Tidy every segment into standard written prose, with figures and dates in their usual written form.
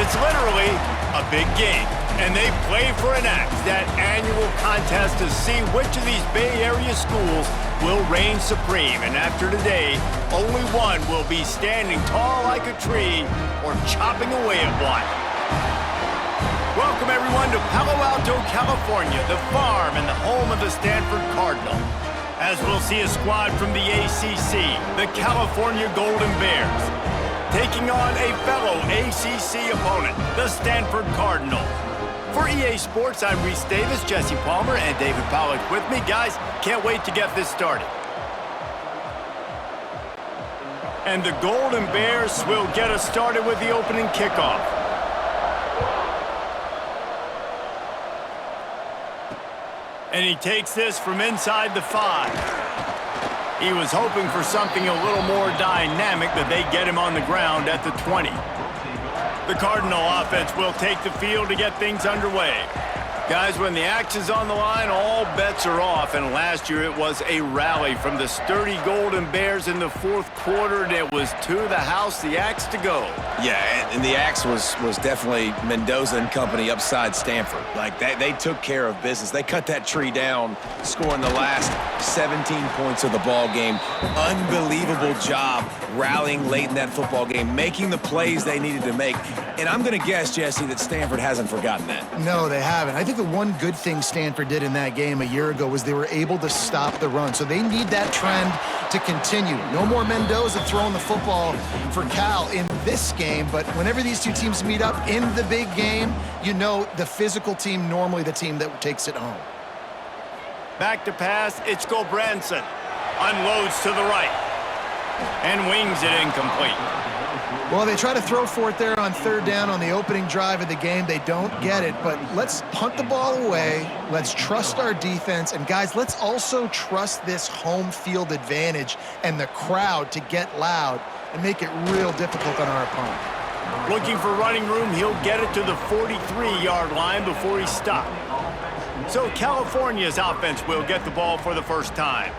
It's literally a big game, and they play for an axe, that annual contest to see which of these Bay Area schools will reign supreme. And after today, only one will be standing tall like a tree or chopping away at one. Welcome, everyone, to Palo Alto, California, the farm and the home of the Stanford Cardinal. As we'll see a squad from the ACC, the California Golden Bears, taking on a fellow ACC opponent, the Stanford Cardinal. For EA Sports, I'm Reese Davis, Jesse Palmer, and David Pollack with me. Guys, can't wait to get this started. And the Golden Bears will get us started with the opening kickoff. And he takes this from inside the 5. He was hoping for something a little more dynamic, but they get him on the ground at the 20. The Cardinal offense will take the field to get things underway. Guys, when the axe is on the line, all bets are off. And last year it was a rally from the sturdy Golden Bears in the fourth quarter, and it was to the house, the axe to go. Yeah, and the axe was definitely Mendoza and company upside Stanford. Like, they took care of business. They cut that tree down, scoring the last 17 points of the ball game. Unbelievable job rallying late in that football game, making the plays they needed to make. And I'm going to guess, Jesse, that Stanford hasn't forgotten that. No, they haven't. I think the one good thing Stanford did in that game a year ago was they were able to stop the run. So they need that trend to continue. No more Mendoza throwing the football for Cal in this game, but whenever these two teams meet up in the big game, you know the physical team, normally the team that takes it home. Back to pass, it's Branson. Unloads to the right and wings it incomplete. Well, they try to throw for it there on third down on the opening drive of the game. They don't get it, but let's punt the ball away. Let's trust our defense. And, guys, let's also trust this home field advantage and the crowd to get loud and make it real difficult on our opponent. Looking for running room, he'll get it to the 43-yard line before he's stopped. So California's offense will get the ball for the first time.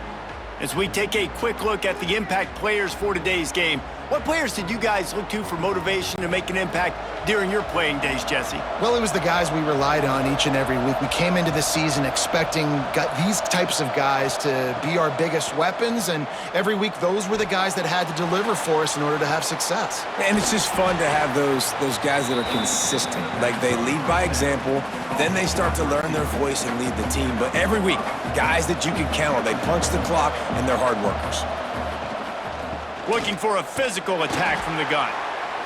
As we take a quick look at the impact players for today's game, what players did you guys look to for motivation to make an impact during your playing days, Jesse? Well, it was the guys we relied on each and every week. We came into the season expecting these types of guys to be our biggest weapons, and every week those were the guys that had to deliver for us in order to have success. And it's just fun to have those guys that are consistent. Like, they lead by example, then they start to learn their voice and lead the team. But every week, guys that you can count on, they punch the clock, and they're hard workers. Looking for a physical attack from the gun.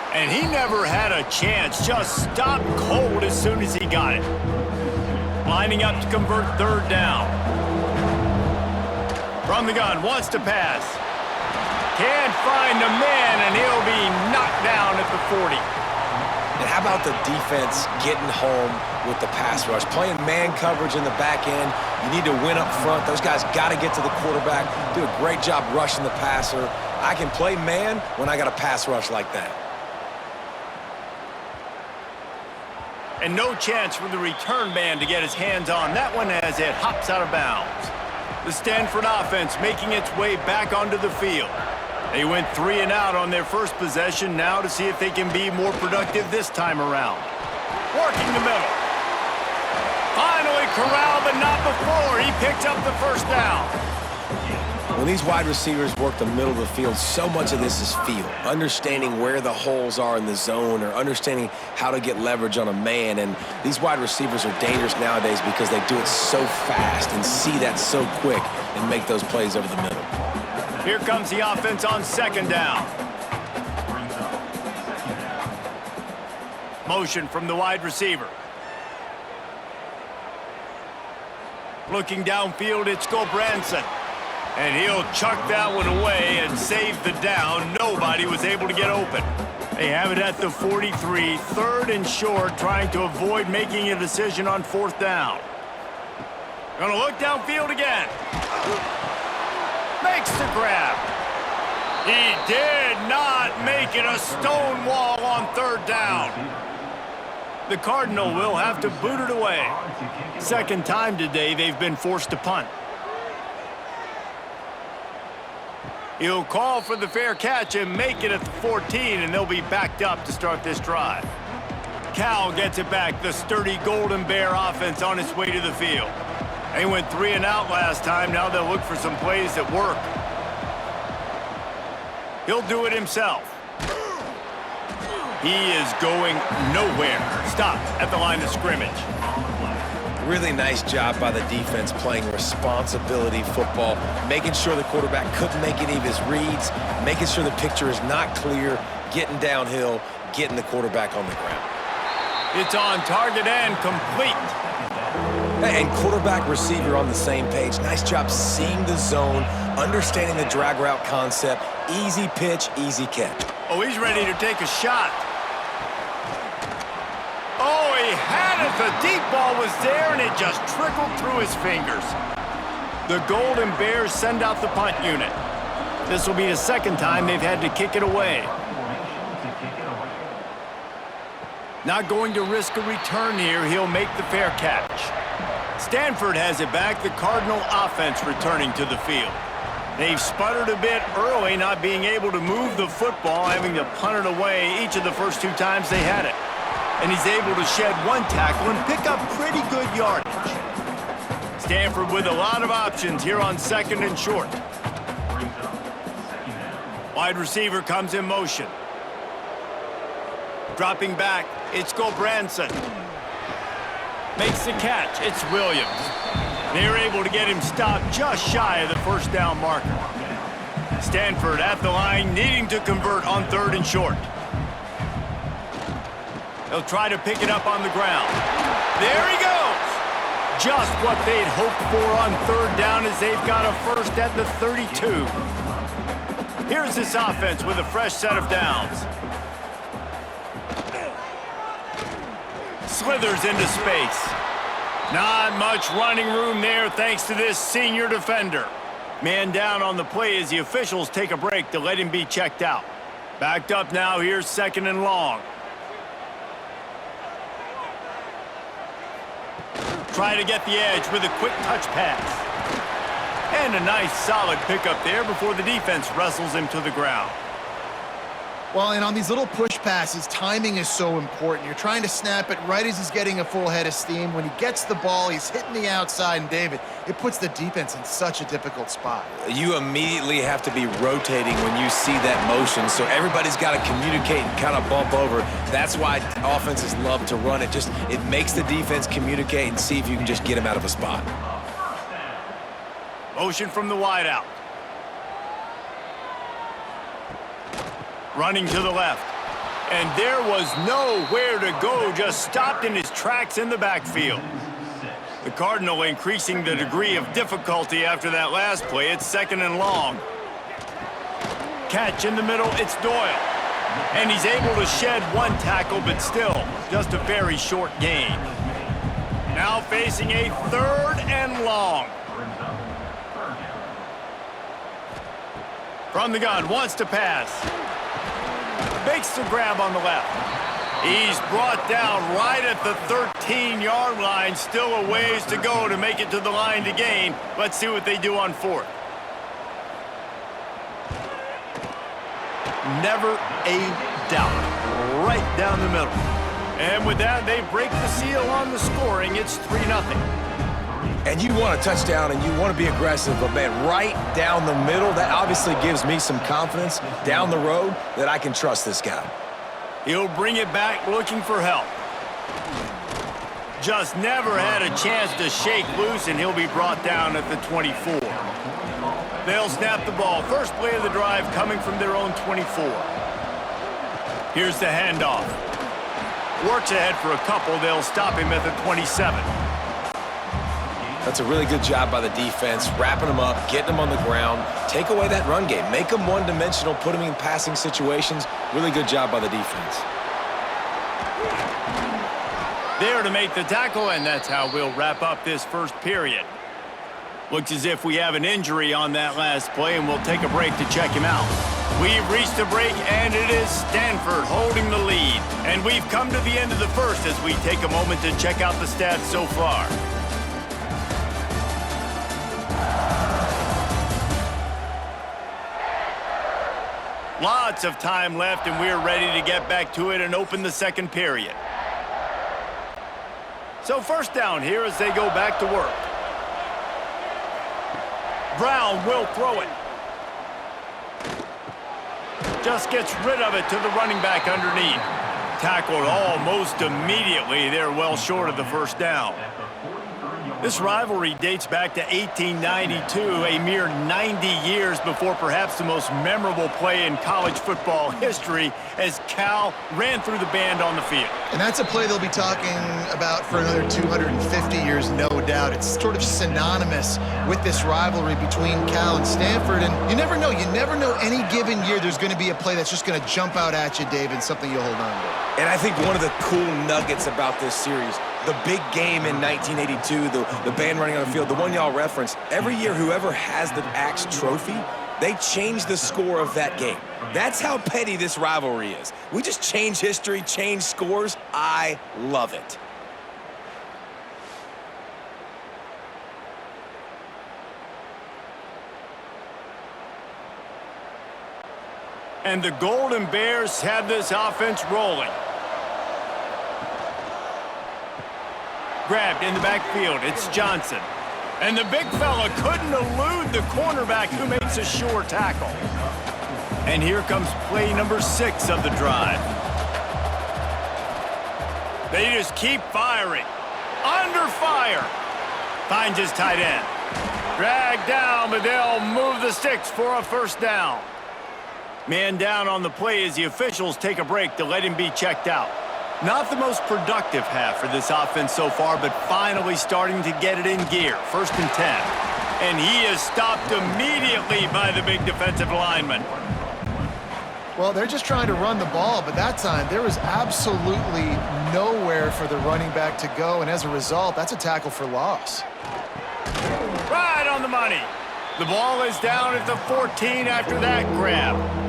And he never had a chance, just stopped cold as soon as he got it. Lining up to convert third down. From the gun, wants to pass. Can't find the man, and he'll be knocked down at the 40. And how about the defense getting home with the pass rush? Playing man coverage in the back end. You need to win up front. Those guys got to get to the quarterback, do a great job rushing the passer. I can play man when I got a pass rush like that. And no chance for the return man to get his hands on that one as it hops out of bounds. The Stanford offense making its way back onto the field. They went 3 and out on their first possession, now to see if they can be more productive this time around. Working the middle. Finally corralled, but not before. He picks up the first down. When these wide receivers work the middle of the field, so much of this is feel. Understanding where the holes are in the zone or understanding how to get leverage on a man. And these wide receivers are dangerous nowadays because they do it so fast and see that so quick and make those plays over the middle. Here comes the offense on second down. Motion from the wide receiver. Looking downfield, it's Branson. And he'll chuck that one away and save the down. Nobody was able to get open. They have it at the 43, third and short, trying to avoid making a decision on fourth down. Gonna look downfield again. Makes the grab. He did not make it a stone wall on third down. The Cardinal will have to boot it away. Second time today they've been forced to punt. He'll call for the fair catch and make it at the 14, and they'll be backed up to start this drive. Cal gets it back. The sturdy Golden Bear offense on its way to the field. They went 3 and out last time. Now they'll look for some plays that work. He'll do it himself. He is going nowhere. Stop at the line of scrimmage. Really nice job by the defense playing responsibility football, making sure the quarterback couldn't make any of his reads, making sure the picture is not clear, getting downhill, getting the quarterback on the ground. It's on target and complete. And quarterback receiver on the same page. Nice job seeing the zone, understanding the drag route concept. Easy pitch, easy catch. Oh, he's ready to take a shot. Oh, he had it. The deep ball was there, and it just trickled through his fingers. The Golden Bears send out the punt unit. This will be the second time they've had to kick it away. Not going to risk a return here. He'll make the fair catch. Stanford has it back. The Cardinal offense returning to the field. They've sputtered a bit early, not being able to move the football, having to punt it away each of the first 2 times they had it. And he's able to shed 1 tackle and pick up pretty good yardage. Stanford with a lot of options here on 2nd and short. Wide receiver comes in motion. Dropping back, it's Gobranson. Makes the catch, it's Williams. They're able to get him stopped just shy of the first down marker. Stanford at the line, needing to convert on 3rd and short. They'll try to pick it up on the ground. There he goes! Just what they'd hoped for on 3rd down as they've got a first at the 32. Here's this offense with a fresh set of downs. Slithers into space. Not much running room there thanks to this senior defender. Man down on the play as the officials take a break to let him be checked out. Backed up now, here's 2nd and long. Try to get the edge with a quick touch pass. And a nice solid pickup there before the defense wrestles him to the ground. Well, and on these little push passes, timing is so important. You're trying to snap it right as he's getting a full head of steam. When he gets the ball, he's hitting the outside, and David, it puts the defense in such a difficult spot. You immediately have to be rotating when you see that motion, so everybody's got to communicate and kind of bump over. That's why offenses love to run it. It makes the defense communicate and see if you can just get him out of a spot. Motion from the wideout. Running to the left. And there was nowhere to go, just stopped in his tracks in the backfield. The Cardinal increasing the degree of difficulty after that last play. It's 2nd and long. Catch in the middle, it's Doyle. And he's able to shed 1 tackle, but still just a very short gain. Now facing a 3rd and long. From the gun, wants to pass. Makes the grab on the left. He's brought down right at the 13-yard line. Still a ways to go to make it to the line to gain. Let's see what they do on 4th. Never a doubt. Right down the middle. And with that, they break the seal on the scoring. It's 3-0. And you want a touchdown and you want to be aggressive, but man, right down the middle, that obviously gives me some confidence down the road that I can trust this guy. He'll bring it back looking for help. Just never had a chance to shake loose, and he'll be brought down at the 24. They'll snap the ball. First play of the drive coming from their own 24. Here's the handoff. Works ahead for a couple. They'll stop him at the 27. That's a really good job by the defense, wrapping them up, getting them on the ground, take away that run game, make them one-dimensional, put them in passing situations. Really good job by the defense. There to make the tackle, and that's how we'll wrap up this first period. Looks as if we have an injury on that last play, and we'll take a break to check him out. We've reached a break, and it is Stanford holding the lead. And we've come to the end of the first as we take a moment to check out the stats so far. Lots of time left, and we're ready to get back to it and open the second period. So first down here as they go back to work. Brown will throw it. Just gets rid of it to the running back underneath. Tackled almost immediately. They're well short of the first down. This rivalry dates back to 1892, a mere 90 years before perhaps the most memorable play in college football history as Cal ran through the band on the field. And that's a play they'll be talking about for another 250 years, no doubt. It's sort of synonymous with this rivalry between Cal and Stanford. And you never know. You never know any given year there's going to be a play that's just going to jump out at you, David, something you'll hold on to. And I think one of the cool nuggets about this series, the big game in 1982, the band running on the field, the one y'all referenced, every year whoever has the Axe trophy, they change the score of that game. That's how petty this rivalry is. We just change history, change scores. I love it. And the Golden Bears have this offense rolling. Grabbed in the backfield, it's Johnson. And the big fella couldn't elude the cornerback who makes a sure tackle. And here comes play number 6 of the drive. They just keep firing. Under fire. Finds his tight end. Dragged down, but they'll move the sticks for a first down. Man down on the play as the officials take a break to let him be checked out. Not the most productive half for this offense so far, but finally starting to get it in gear. 1st and 10. And he is stopped immediately by the big defensive lineman. Well, they're just trying to run the ball, but that time there was absolutely nowhere for the running back to go, and as a result, that's a tackle for loss. Right on the money. The ball is down at the 14 after that grab.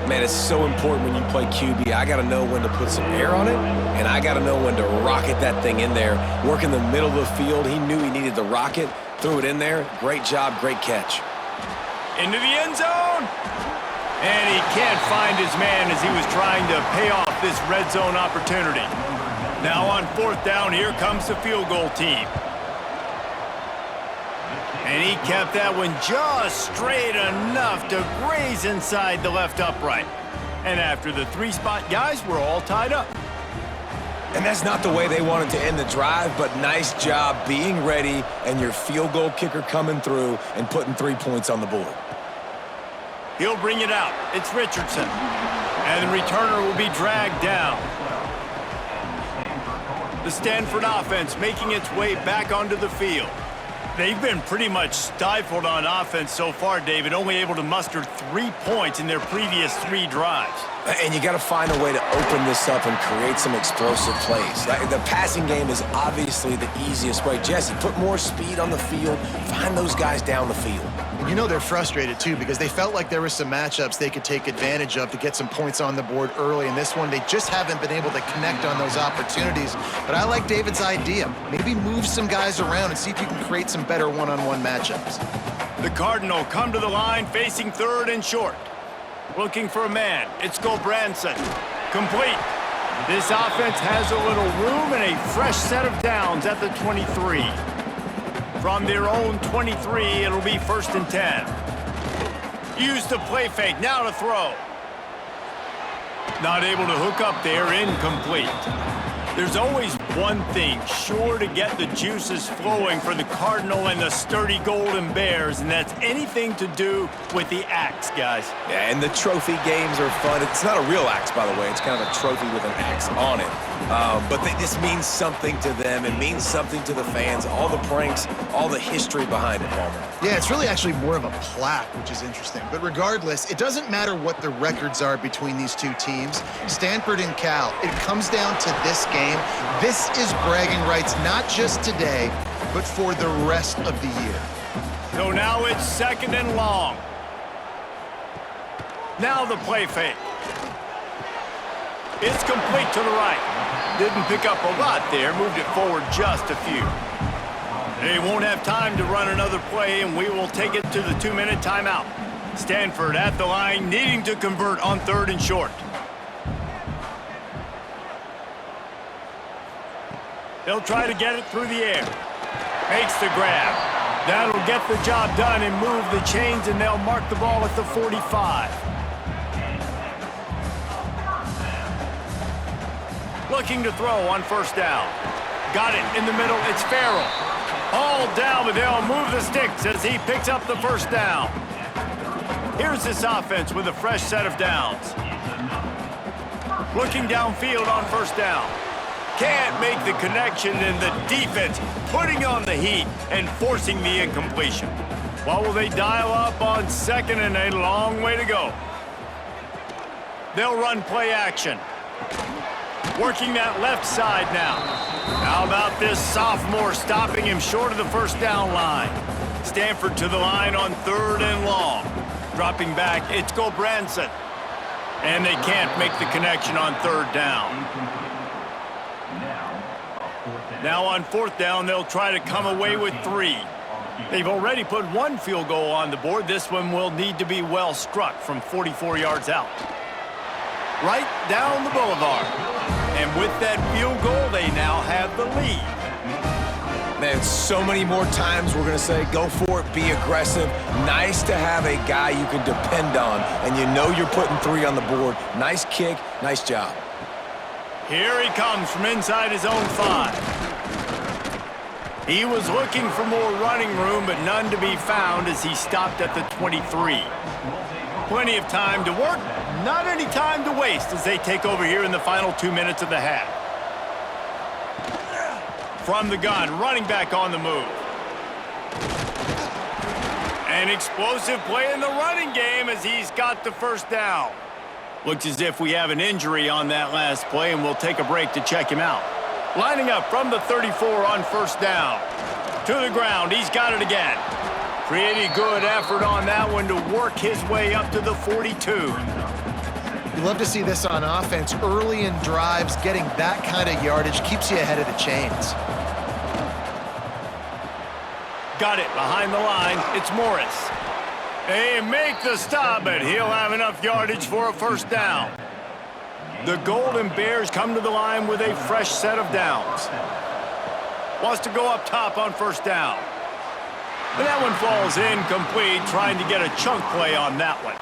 Man, it's so important when you play QB. I got to know when to put some air on it, and I got to know when to rocket that thing in there. Work in the middle of the field. He knew he needed the rocket, threw it in there. Great job, great catch. Into the end zone. And he can't find his man as he was trying to pay off this red zone opportunity. Now on 4th down, here comes the field goal team. And he kept that one just straight enough to graze inside the left upright. And after the 3-spot guys were all tied up. And that's not the way they wanted to end the drive, but nice job being ready and your field goal kicker coming through and putting 3 points on the board. He'll bring it out. It's Richardson. And the returner will be dragged down. The Stanford offense making its way back onto the field. They've been pretty much stifled on offense so far, David, only able to muster 3 points in their previous 3 drives. And you got to find a way to open this up and create some explosive plays. The passing game is obviously the easiest way. Jesse, put more speed on the field. Find those guys down the field. And you know they're frustrated, too, because they felt like there were some matchups they could take advantage of to get some points on the board early. In this one, they just haven't been able to connect on those opportunities. But I like David's idea. Maybe move some guys around and see if you can create some better one-on-one matchups. The Cardinal come to the line facing 3rd and short. Looking for a man. It's Branson. Complete. This offense has a little room and a fresh set of downs at the 23. From their own 23, it'll be 1st and 10. Use the play fake. Now to throw. Not able to hook up there. Incomplete. There's always one thing sure to get the juices flowing for the Cardinal and the sturdy Golden Bears, and that's anything to do with the axe, guys. Yeah, and the trophy games are fun. It's not a real axe, by the way. It's kind of a trophy with an axe on it. But this means something to them. It means something to the fans. All the pranks, all the history behind it, Palmer. Yeah, it's really actually more of a plaque, which is interesting. But regardless, it doesn't matter what the records are between these two teams. Stanford and Cal, it comes down to this game. This is bragging rights, not just today, but for the rest of the year. So now it's 2nd and long. Now the play fake. It's complete to the right. Didn't pick up a lot there, moved it forward just a few. They won't have time to run another play, and we will take it to the 2-minute timeout. Stanford at the line, needing to convert on 3rd and short. They'll try to get it through the air. Makes the grab. That'll get the job done and move the chains, and they'll mark the ball at the 45. Looking to throw on first down. Got it in the middle. It's Farrell. All down, but they'll move the sticks as he picks up the first down. Here's this offense with a fresh set of downs. Looking downfield on first down. Can't make the connection, and the defense putting on the heat and forcing the incompletion. What will they dial up on second and a long way to go? They'll run play action. Working that left side now. How about this sophomore stopping him short of the first down line? Stanford to the line on third and long. Dropping back, it's Gobranson. And they can't make the connection on third down. Now on fourth down, they'll try to come away with 3. They've already put 1 field goal on the board. This one will need to be well struck from 44 yards out. Right down the boulevard. And with that field goal, they now have the lead. Man, so many more times we're going to say, go for it, be aggressive. Nice to have a guy you can depend on, and you know you're putting 3 on the board. Nice kick, nice job. Here he comes from inside his own 5. He was looking for more running room, but none to be found as he stopped at the 23. Plenty of time to work, not any time to waste as they take over here in the final 2 minutes of the half. From the gun, running back on the move. An explosive play in the running game as he's got the first down. Looks as if we have an injury on that last play, and we'll take a break to check him out. Lining up from the 34 on first down. To the ground, he's got it again. Pretty good effort on that one to work his way up to the 42. You love to see this on offense. Early in drives, getting that kind of yardage keeps you ahead of the chains. Got it behind the line. It's Morris. They make the stop, but he'll have enough yardage for a first down. The Golden Bears come to the line with a fresh set of downs. Wants to go up top on first down. But that one falls incomplete, trying to get a chunk play on that one.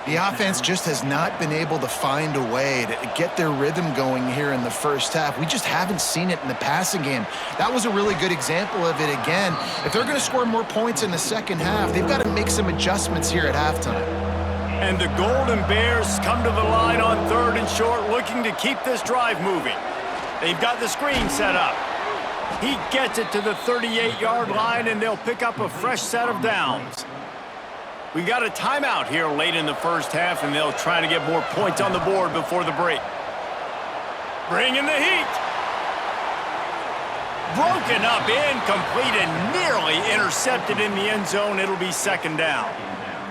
The offense just has not been able to find a way to get their rhythm going here in the first half. We just haven't seen it in the passing game. That was a really good example of it again. If they're going to score more points in the second half, they've got to make some adjustments here at halftime. And the Golden Bears come to the line on third and short, looking to keep this drive moving. They've got the screen set up. He gets it to the 38-yard line, and they'll pick up a fresh set of downs. We got a timeout here late in the first half, and they'll try to get more points on the board before the break. Bringing the heat. Broken up, incomplete, and nearly intercepted in the end zone. It'll be second down.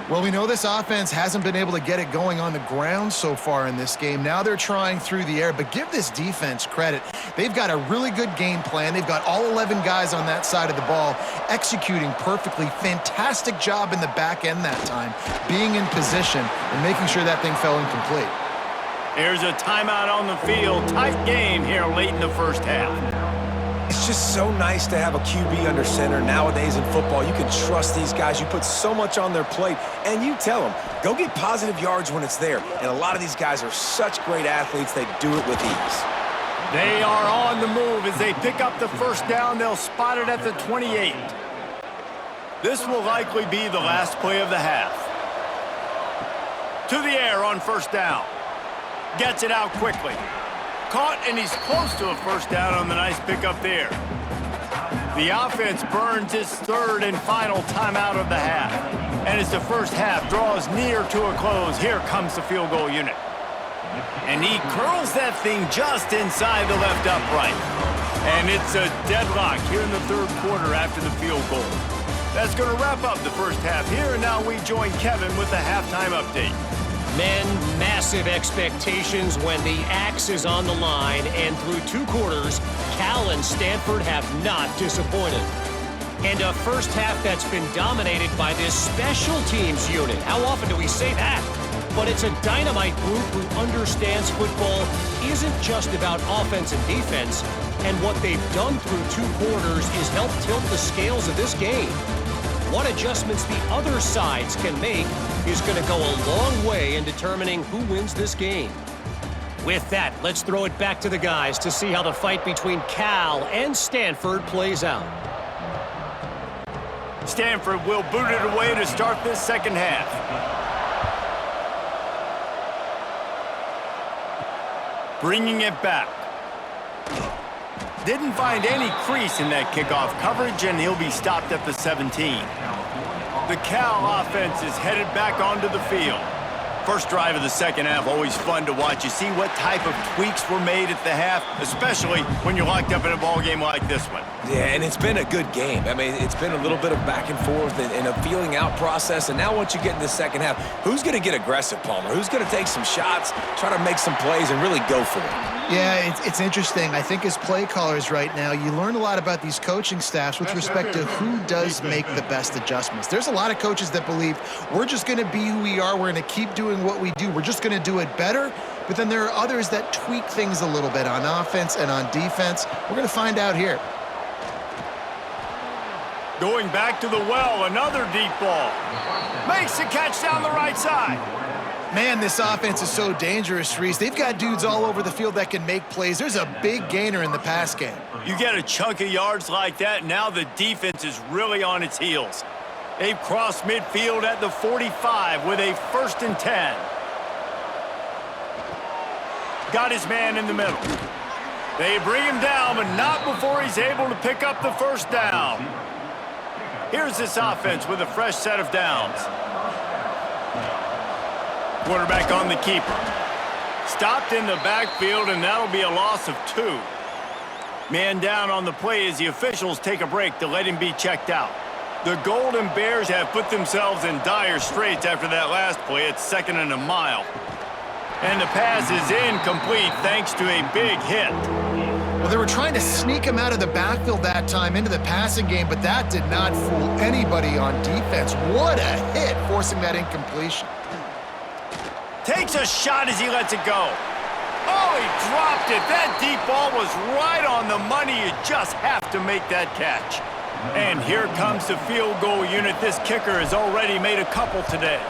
Well, we know this offense hasn't been able to get it going on the ground so far in this game. Now they're trying through the air, but give this defense credit. They've got a really good game plan. They've got all 11 guys on that side of the ball executing perfectly. Fantastic job in the back end that time, being in position and making sure that thing fell incomplete. Here's a timeout on the field. Tight game here late in the first half. It's just so nice to have a QB under center. Nowadays in football, you can trust these guys. You put so much on their plate, and you tell them, go get positive yards when it's there. And a lot of these guys are such great athletes, they do it with ease. They are on the move as they pick up the first down. They'll spot it at the 28. This will likely be the last play of the half. To the air on first down. Gets it out quickly. Caught, and he's close to a first down on the nice pickup there. The offense burns its third and final timeout of the half. And as the first half draws near to a close, here comes the field goal unit. And he curls that thing just inside the left upright. And it's a deadlock here in the third quarter after the field goal. That's going to wrap up the first half here, and now we join Kevin with the halftime update. Men, massive expectations when the axe is on the line, and through 2 quarters, Cal and Stanford have not disappointed. And a first half that's been dominated by this special teams unit. How often do we say that? but it's a dynamite group who understands football isn't just about offense and defense, and what they've done through 2 quarters is help tilt the scales of this game. What adjustments the other sides can make is going to go a long way in determining who wins this game. With that, let's throw it back to the guys to see how the fight between Cal and Stanford plays out. Stanford will boot it away to start this second half. Bringing it back. Didn't find any crease in that kickoff coverage, and he'll be stopped at the 17. The Cal offense is headed back onto the field. First drive of the second half, always fun to watch. You see what type of tweaks were made at the half, especially when you're locked up in a ball game like this one. Yeah, and it's been a good game. I mean, it's been a little bit of back and forth and a feeling out process. And now once you get in the second half, who's going to get aggressive, Palmer? Who's going to take some shots, try to make some plays, and really go for it? Yeah, it's interesting. I think as play callers right now, you learn a lot about these coaching staffs with respect to who does make the best adjustments. There's a lot of coaches that believe we're just going to be who we are. We're going to keep doing what we do. We're just going to do it better. But then there are others that tweak things a little bit on offense and on defense. We're going to find out here. Going back to the well, another deep ball. Makes the catch down the right side. Man, this offense is so dangerous, Reese. They've got dudes all over the field that can make plays. There's a big gainer in the pass game. You get a chunk of yards like that, now the defense is really on its heels. They've crossed midfield at the 45 with a 1st and 10. Got his man in the middle. They bring him down, but not before he's able to pick up the first down. Here's this offense with a fresh set of downs. Quarterback on the keeper. Stopped in the backfield, and that'll be a loss of 2. Man down on the play as the officials take a break to let him be checked out. The Golden Bears have put themselves in dire straits after that last play. It's 2nd and a mile. And the pass is incomplete thanks to a big hit. Well, they were trying to sneak him out of the backfield that time into the passing game, but that did not fool anybody on defense. What a hit, forcing that incompletion. Takes a shot as he lets it go. Oh, he dropped it. That deep ball was right on the money. You just have to make that catch. And here comes the field goal unit. This kicker has already made a couple today.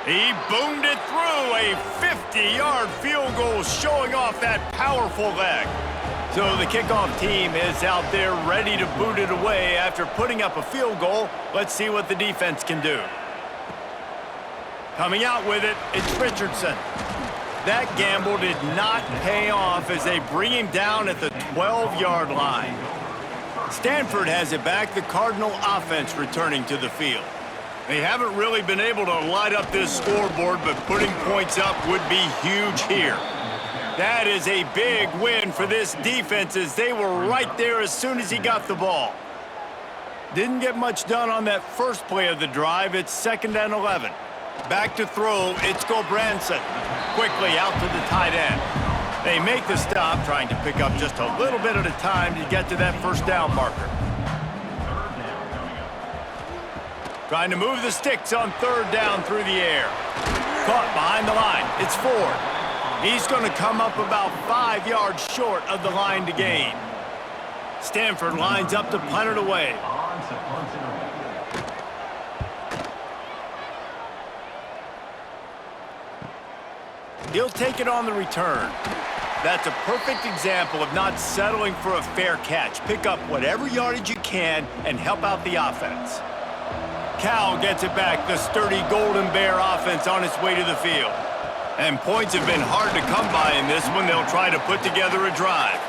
He boomed it through. A 50-yard field goal showing off that powerful leg. So the kickoff team is out there ready to boot it away after putting up a field goal. Let's see what the defense can do. Coming out with it, it's Richardson. That gamble did not pay off as they bring him down at the 12-yard line. Stanford has it back, the Cardinal offense returning to the field. They haven't really been able to light up this scoreboard, but putting points up would be huge here. That is a big win for this defense as they were right there as soon as he got the ball. Didn't get much done on that first play of the drive. It's 2nd and 11. Back to throw, it's Gobranson. Quickly out to the tight end. They make the stop, trying to pick up just a little bit at a time to get to that first down marker. Trying to move the sticks on 3rd down through the air. Caught behind the line, it's Ford. He's going to come up about 5 yards short of the line to gain. Stanford lines up to punt it away. He'll take it on the return. That's a perfect example of not settling for a fair catch. Pick up whatever yardage you can and help out the offense. Cal gets it back, the sturdy Golden Bear offense on its way to the field. And points have been hard to come by in this one. They'll try to put together a drive.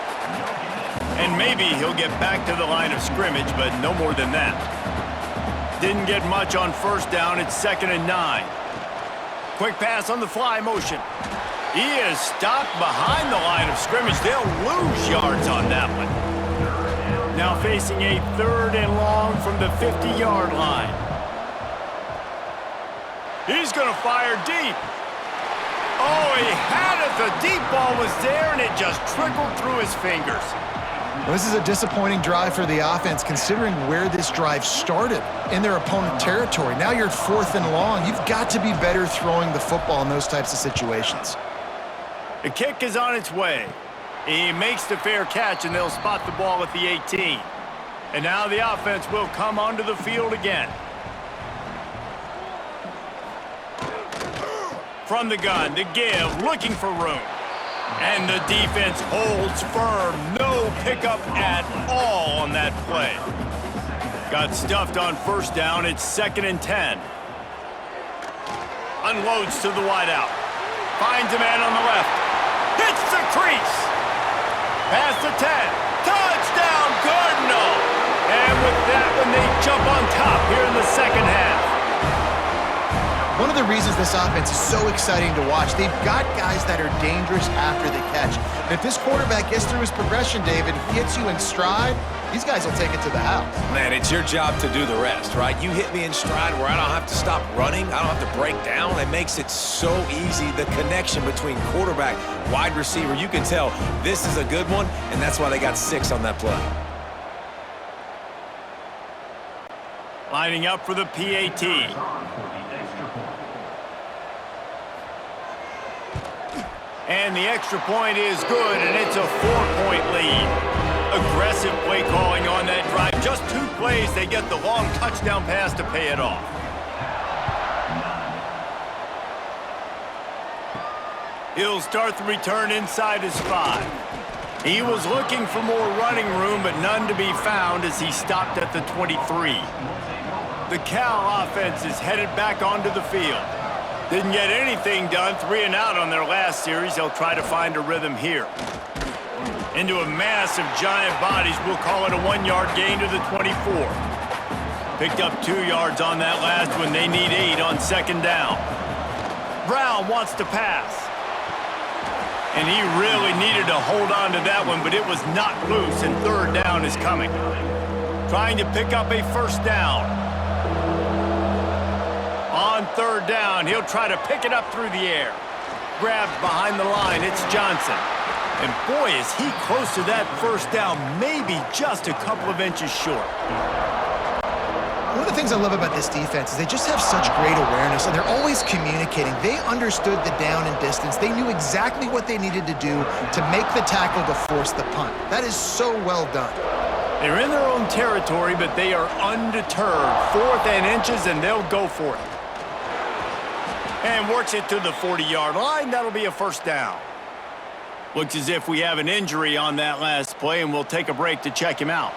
And maybe he'll get back to the line of scrimmage, but no more than that. Didn't get much on 1st down. It's 2nd and 9. Quick pass on the fly motion. He is stopped behind the line of scrimmage. They'll lose yards on that one. Now facing a 3rd and long from the 50-yard line. He's going to fire deep. Oh, he had it. The deep ball was there, and it just trickled through his fingers. Well, this is a disappointing drive for the offense, considering where this drive started in their opponent territory. Now you're at 4th and long. You've got to be better throwing the football in those types of situations. The kick is on its way. He makes the fair catch, and they'll spot the ball at the 18. And now the offense will come onto the field again. From the gun, the give, looking for room. And the defense holds firm. No pickup at all on that play. Got stuffed on first down. It's 2nd and 10. Unloads to the wideout. Finds a man on the left. Hits the crease. Past the 10. Touchdown, Cardinal. And with that one, they jump on top here in the second half. One of the reasons this offense is so exciting to watch, they've got guys that are dangerous after the catch. And if this quarterback gets through his progression, David, hits you in stride, these guys will take it to the house. Man, it's your job to do the rest, right? You hit me in stride where I don't have to stop running. I don't have to break down. It makes it so easy. The connection between quarterback, wide receiver, you can tell this is a good one, and that's why they got 6 on that play. Lining up for the PAT. And the extra point is good, and it's a 4-point lead. Aggressive play calling on that drive. Just 2 plays, they get the long touchdown pass to pay it off. He'll start the return inside his 5. He was looking for more running room, but none to be found as he stopped at the 23. The Cal offense is headed back onto the field. Didn't get anything done, 3 and out on their last series. They'll try to find a rhythm here. Into a mass of giant bodies, we'll call it a 1-yard gain to the 24. Picked up 2 yards on that last one. They need 8 on 2nd down. Brown wants to pass. And he really needed to hold on to that one, but it was not loose, and 3rd down is coming. Trying to pick up a 1st down. On 3rd down, he'll try to pick it up through the air. Grabbed behind the line, it's Johnson. And boy, is he close to that 1st down, maybe just a couple of inches short. One of the things I love about this defense is they just have such great awareness, and they're always communicating. They understood the down and distance. They knew exactly what they needed to do to make the tackle to force the punt. That is so well done. They're in their own territory, but they are undeterred. 4th and inches, and they'll go for it. And works it to the 40-yard line. That'll be a 1st down. Looks as if we have an injury on that last play, and we'll take a break to check him out.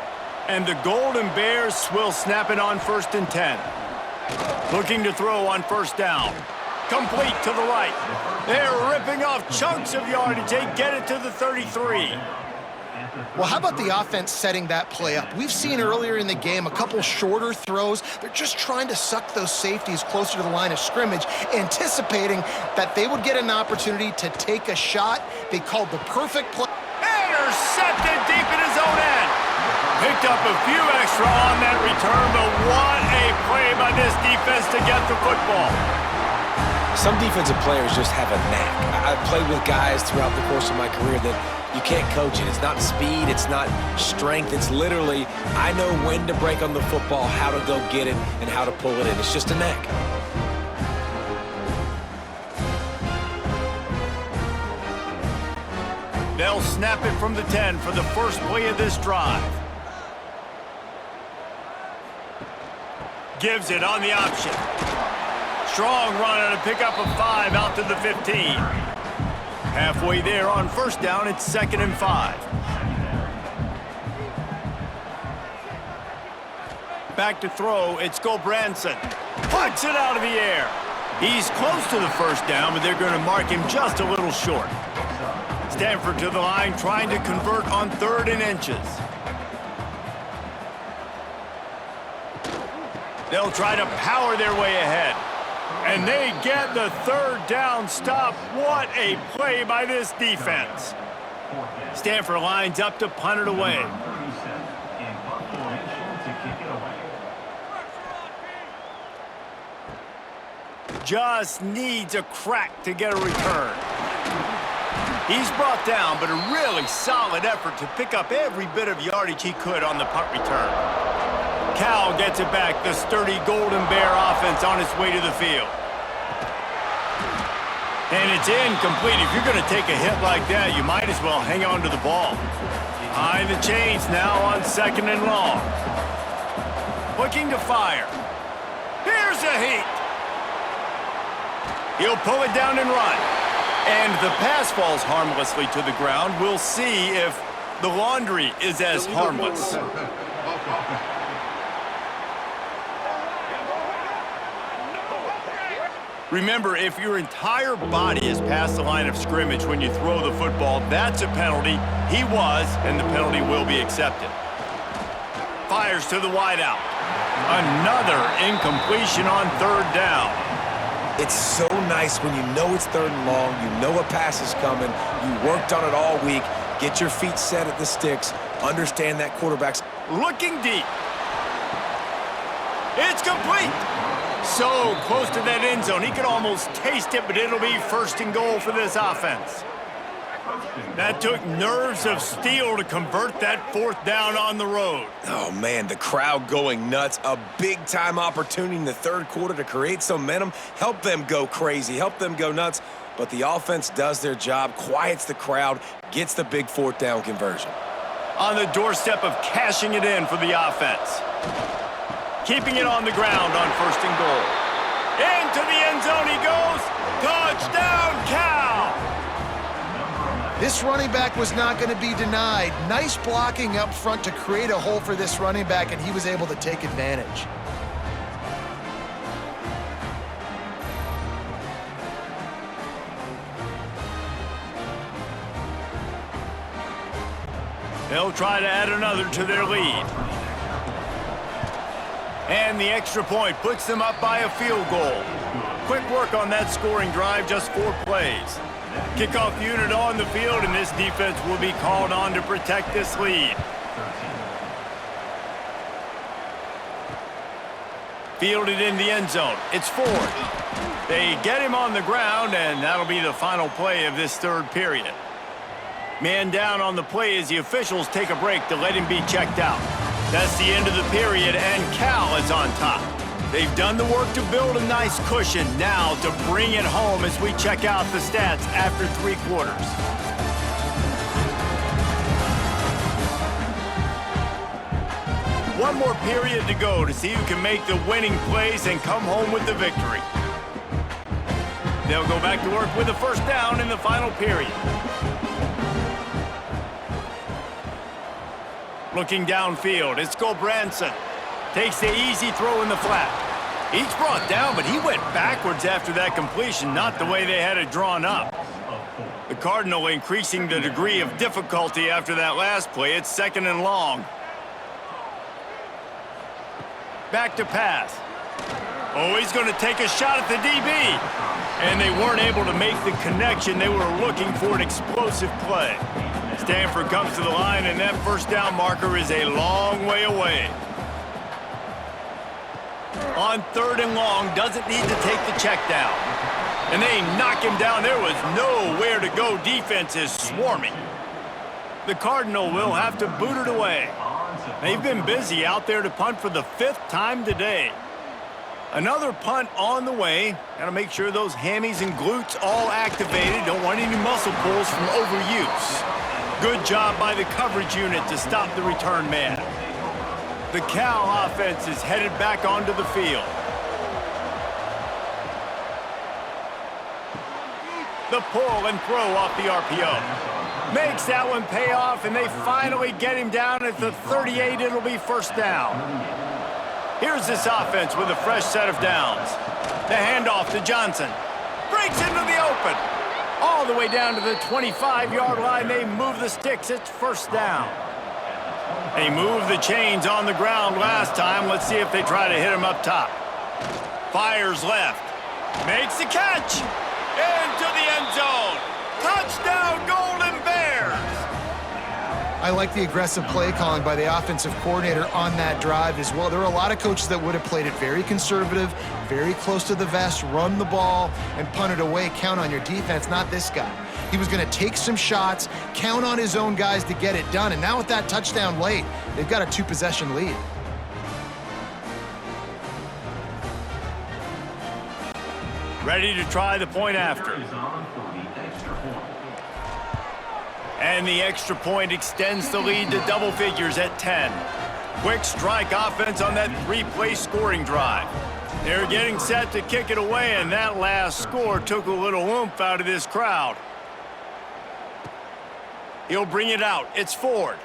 And the Golden Bears will snap it on 1st and 10. Looking to throw on 1st down. Complete to the right. They're ripping off chunks of yardage. They get it to the 33. Well, how about the offense setting that play up? We've seen earlier in the game a couple shorter throws. They're just trying to suck those safeties closer to the line of scrimmage, anticipating that they would get an opportunity to take a shot. They called the perfect play. Intercepted deep in his own end. Picked up a few extra on that return, but what a play by this defense to get the football. Some defensive players just have a knack. I've played with guys throughout the course of my career that you can't coach it. It's not speed, it's not strength. It's literally, I know when to break on the football, how to go get it, and how to pull it in. It's just a knack. They'll snap it from the 10 for the first play of this drive. Gives it on the option. Strong run on a pickup of 5 out to the 15. Halfway there on 1st down, it's 2nd and 5. Back to throw, it's Gulbranson. Puts it out of the air. He's close to the 1st down, but they're going to mark him just a little short. Stanford to the line, trying to convert on 3rd and inches. They'll try to power their way ahead. And they get the 3rd down stop. What a play by this defense. Stanford lines up to punt it away. Just needs a crack to get a return. He's brought down, but a really solid effort to pick up every bit of yardage he could on the punt return. Cal gets it back, the sturdy Golden Bear offense on its way to the field. And it's incomplete. If you're going to take a hit like that, you might as well hang on to the ball. Behind the chains now on 2nd and long. Looking to fire. Here's a heat. He'll pull it down and run. And the pass falls harmlessly to the ground. We'll see if the laundry is as harmless. Remember, if your entire body is past the line of scrimmage when you throw the football, that's a penalty. He was, and the penalty will be accepted. Fires to the wideout. Another incompletion on 3rd down. It's so nice when you know it's 3rd and long, you know a pass is coming, you worked on it all week, get your feet set at the sticks, understand that quarterback's looking deep. It's complete. So close to that end zone. He could almost taste it, but it'll be 1st and goal for this offense. That took nerves of steel to convert that 4th down on the road. Oh, man, the crowd going nuts. A big-time opportunity in the 3rd quarter to create some momentum, help them go crazy, help them go nuts. But the offense does their job, quiets the crowd, gets the big 4th down conversion. On the doorstep of cashing it in for the offense. Keeping it on the ground on 1st and goal. Into the end zone he goes. Touchdown, Cal! This running back was not going to be denied. Nice blocking up front to create a hole for this running back, and he was able to take advantage. They'll try to add another to their lead. And the extra point puts them up by a field goal. Quick work on that scoring drive, just 4 plays. Kickoff unit on the field, and this defense will be called on to protect this lead. Fielded in the end zone. It's 4th. They get him on the ground, and that'll be the final play of this 3rd period. Man down on the play as the officials take a break to let him be checked out. That's the end of the period, and Cal is on top. They've done the work to build a nice cushion. Now to bring it home as we check out the stats after 3 quarters. One more period to go to see who can make the winning plays and come home with the victory. They'll go back to work with a 1st down in the final period. Looking downfield, it's Gulbranson. Takes the easy throw in the flat. He's brought down, but he went backwards after that completion, not the way they had it drawn up. The Cardinal increasing the degree of difficulty after that last play. It's 2nd and long. Back to pass. Oh, he's going to take a shot at the DB. And they weren't able to make the connection. They were looking for an explosive play. Stanford comes to the line, and that 1st down marker is a long way away. On 3rd and long, doesn't need to take the check down. And they knock him down. There was nowhere to go. Defense is swarming. The Cardinal will have to boot it away. They've been busy out there to punt for the 5th time today. Another punt on the way. Got to make sure those hammies and glutes all activated. Don't want any muscle pulls from overuse. Good job by the coverage unit to stop the return man. The Cal offense is headed back onto the field. The pull and throw off the RPO. Makes that one pay off, and they finally get him down at the 38. It'll be 1st down. Here's this offense with a fresh set of downs. The handoff to Johnson. Breaks into the open. All the way down to the 25-yard line. They move the sticks. It's 1st down. They moved the chains on the ground last time. Let's see if they try to hit him up top. Fires left. Makes the catch. Into the end zone. Touchdown, Golden Bears. I like the aggressive play calling by the offensive coordinator on that drive as well. There are a lot of coaches that would have played it very conservative, very close to the vest, run the ball, and punt it away. Count on your defense, not this guy. He was going to take some shots, count on his own guys to get it done. And now with that touchdown late, they've got a 2-possession lead. Ready to try the point after. And the extra point extends the lead to double figures at 10. Quick strike offense on that 3-play scoring drive. They're getting set to kick it away, and that last score took a little oomph out of this crowd. He'll bring it out. It's Ford.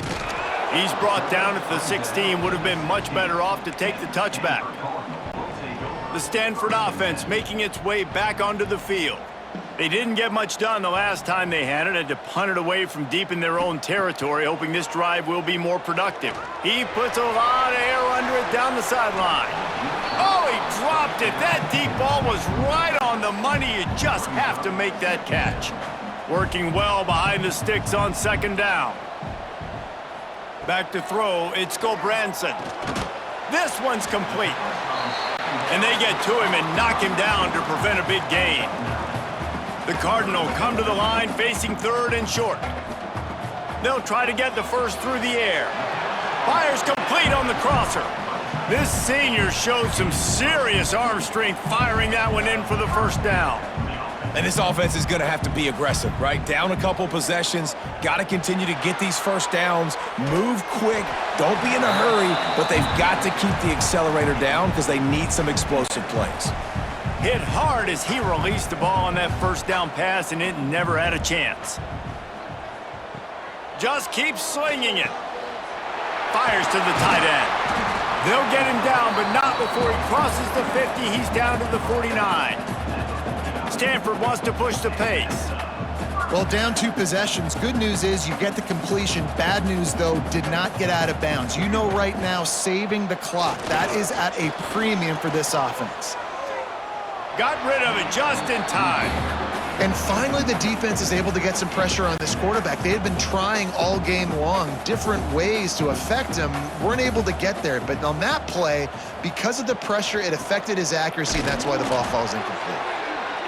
He's brought down at the 16. Would have been much better off to take the touchback. The Stanford offense making its way back onto the field. They didn't get much done the last time they had it. Had to punt it away from deep in their own territory, hoping this drive will be more productive. He puts a lot of air under it down the sideline. Oh, he dropped it. That deep ball was right on the money. You just have to make that catch. Working well behind the sticks on second down. Back to throw, it's Gulbranson. This one's complete. And they get to him and knock him down to prevent a big gain. The Cardinal come to the line facing third and short. They'll try to get the first through the air. Fires complete on the crosser. This senior showed some serious arm strength firing that one in for the first down. And this offense is going to have to be aggressive, right? Down a couple possessions, got to continue to get these first downs, move quick, don't be in a hurry, but they've got to keep the accelerator down because they need some explosive plays. Hit hard as he released the ball on that first down pass, and it never had a chance. Just keeps slinging it. Fires to the tight end. They'll get him down, but not before he crosses the 50. He's down to the 49. Stanford wants to push the pace. Well, down 2 possessions. Good news is you get the completion. Bad news, though, did not get out of bounds. You know right now, saving the clock. That is at a premium for this offense. Got rid of it just in time. And finally, the defense is able to get some pressure on this quarterback. They had been trying all game long different ways to affect him. Weren't able to get there. But on that play, because of the pressure, it affected his accuracy, and that's why the ball falls incomplete.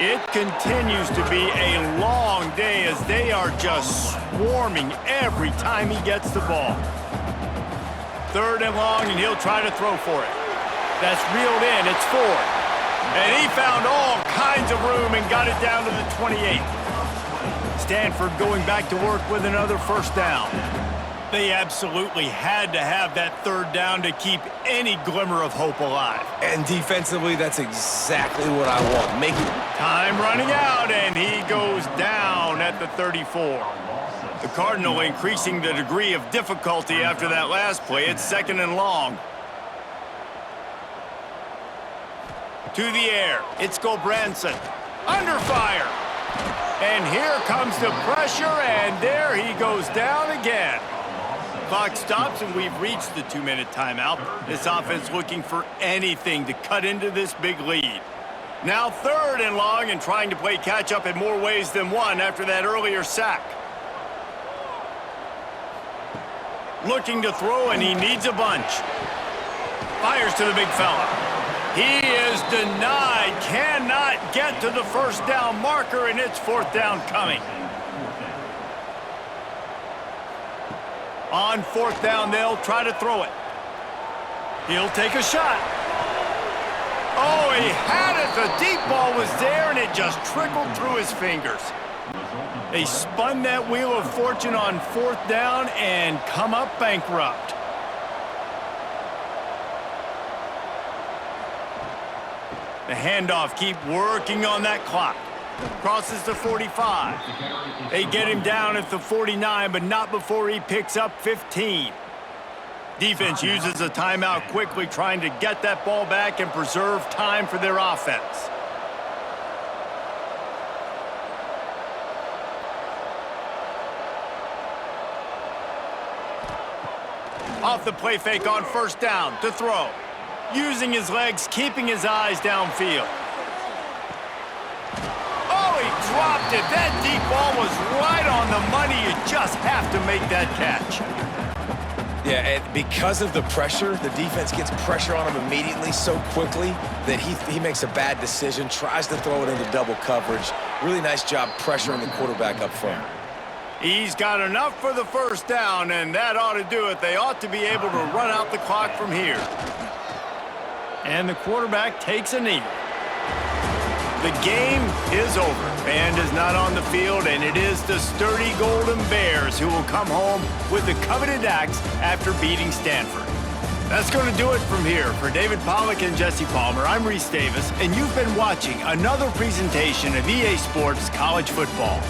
It continues to be a long day as they are just swarming every time he gets the ball. Third and long, and he'll try to throw for it. That's reeled in. It's Ford. And he found all kinds of room and got it down to the 28. Stanford going back to work with another first down. They absolutely had to have that third down to keep any glimmer of hope alive. And defensively, that's exactly what I want. Make it. Time running out, and he goes down at the 34. The Cardinal increasing the degree of difficulty after that last play. It's second and long. To the air, it's Gulbranson. Under fire. And here comes the pressure, and there he goes down again. Clock stops, and we've reached the 2-minute timeout. This offense looking for anything to cut into this big lead. Now third and long, and trying to play catch-up in more ways than one after that earlier sack. Looking to throw, and he needs a bunch. Fires to the big fella. He is denied, cannot get to the first down marker, and it's fourth down coming. On fourth down, they'll try to throw it. He'll take a shot. Oh, he had it. The deep ball was there, and it just trickled through his fingers. They spun that wheel of fortune on fourth down and come up bankrupt. The handoff, keep working on that clock. Crosses the 45. They get him down at the 49, but not before he picks up 15. Defense uses a timeout quickly, trying to get that ball back and preserve time for their offense. Off the play fake on first down to throw. Using his legs, keeping his eyes downfield. Oh, he dropped it. That deep ball was right on the money. You just have to make that catch. Yeah, and because of the pressure, the defense gets pressure on him immediately so quickly that he makes a bad decision, tries to throw it into double coverage, Really nice job pressuring the quarterback up front. He's got enough for the first down, and that ought to do it. They ought to be able to run out the clock from here. And the quarterback takes a knee. The game is over. Band is not on the field, and it is the sturdy Golden Bears who will come home with the coveted axe after beating Stanford. That's going to do it from here. For David Pollack and Jesse Palmer, I'm Reese Davis, and you've been watching another presentation of EA Sports College Football.